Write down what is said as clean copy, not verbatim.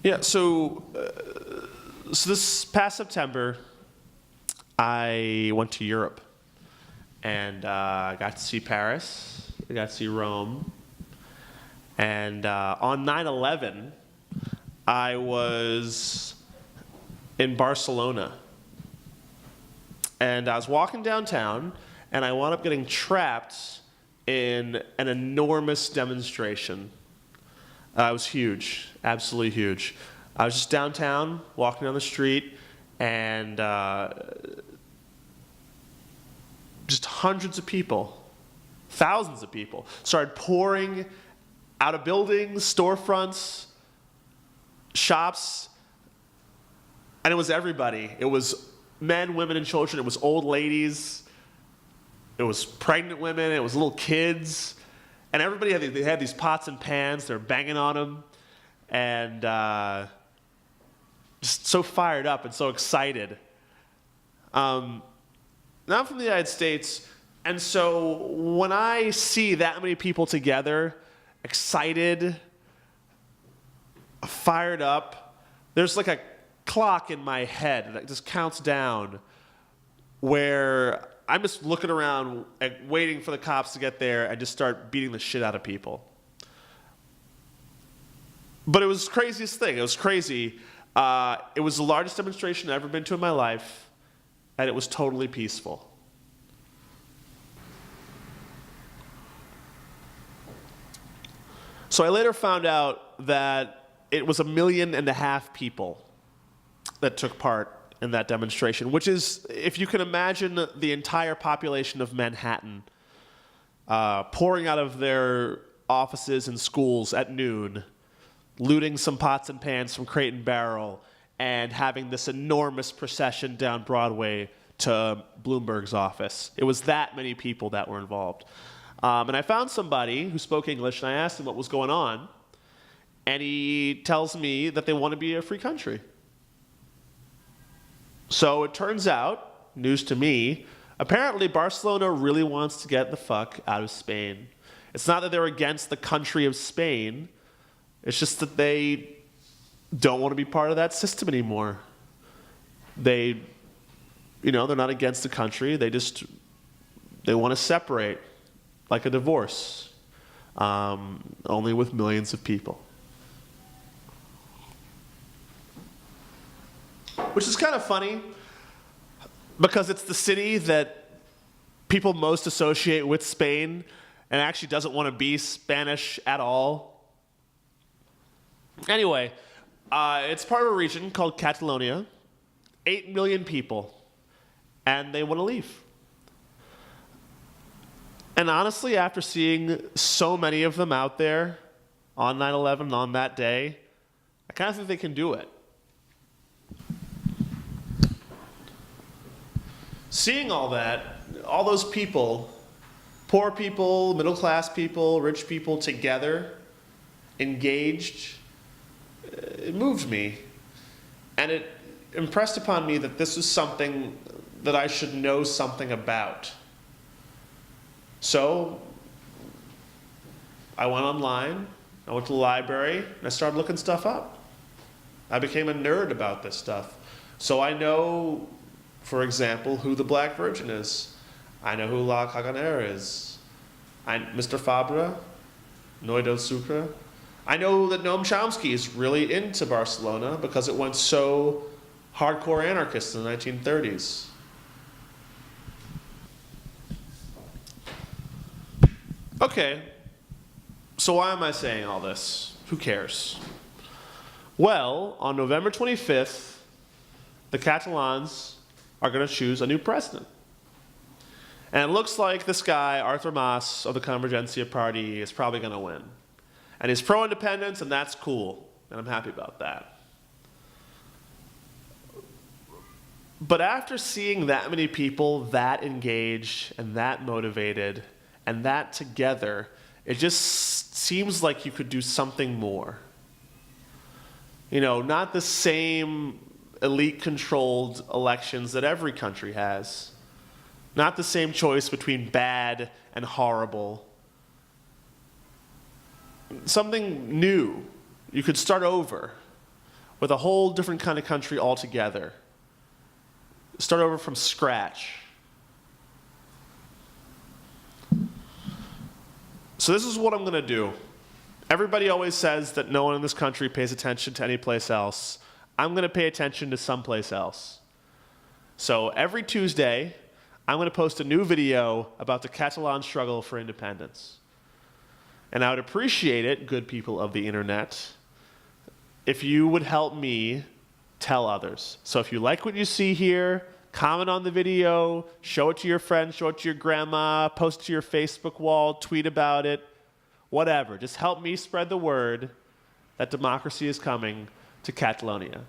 Yeah, so this past September, I went to Europe and got to see Paris, I got to see Rome, and on 9/11, I was in Barcelona. And I was walking downtown, and I wound up getting trapped in an enormous demonstration. It was huge, absolutely huge. I was just downtown, walking down the street, and just hundreds of people, thousands of people, started pouring out of buildings, storefronts, shops, and it was everybody. It was men, women, and children. It was old ladies. It was pregnant women. It was little kids. And everybody had these pots and pans. They were banging on them. And just so fired up and so excited. Now I'm from the United States. And so when I see that many people together, excited, fired up, there's like a clock in my head that just counts down where I'm just looking around and waiting for the cops to get there and just start beating the shit out of people. But it was the craziest thing. It was crazy. It was the largest demonstration I've ever been to in my life, and it was totally peaceful. So I later found out that it was 1.5 million people that took part in that demonstration, which is, if you can imagine the entire population of Manhattan pouring out of their offices and schools at noon, looting some pots and pans from Crate and Barrel, and having this enormous procession down Broadway to Bloomberg's office. It was that many people that were involved. And I found somebody who spoke English, and I asked him what was going on, and he tells me that they want to be a free country. So it turns out, news to me, apparently Barcelona really wants to get the fuck out of Spain. It's not that they're against the country of Spain. It's just that they don't want to be part of that system anymore. They're not against the country. They want to separate, like a divorce, only with millions of people. Which is kind of funny, because it's the city that people most associate with Spain and actually doesn't want to be Spanish at all. Anyway, it's part of a region called Catalonia, 8 million people, and they want to leave. And honestly, after seeing so many of them out there on 9/11, on that day, I kind of think they can do it. Seeing all that, all those people, poor people, middle-class people, rich people together, engaged, it moved me. And it impressed upon me that this was something that I should know something about. So I went online, I went to the library, and I started looking stuff up. I became a nerd about this stuff. So I know, for example, who the Black Virgin is. I know who La Caganera is. Mr. Fabra, Noi del Sucre. I know that Noam Chomsky is really into Barcelona because it went so hardcore anarchist in the 1930s. Okay, so why am I saying all this? Who cares? Well, on November 25th, the Catalans are going to choose a new president. And it looks like this guy, Artur Mas, of the Convergencia Party, is probably going to win. And he's pro-independence, and that's cool. And I'm happy about that. But after seeing that many people that engaged and that motivated and that together, it just seems like you could do something more. Not the same elite-controlled elections that every country has. Not the same choice between bad and horrible. Something new. You could start over. with a whole different kind of country altogether. Start over from scratch. So this is what I'm going to do. Everybody always says that no one in this country pays attention to any place else. I'm going to pay attention to someplace else. So every Tuesday, I'm going to post a new video about the Catalan struggle for independence. And I would appreciate it, good people of the internet, if you would help me tell others. So if you like what you see here, comment on the video, show it to your friends, show it to your grandma, post it to your Facebook wall, tweet about it, whatever. Just help me spread the word that democracy is coming to Catalonia.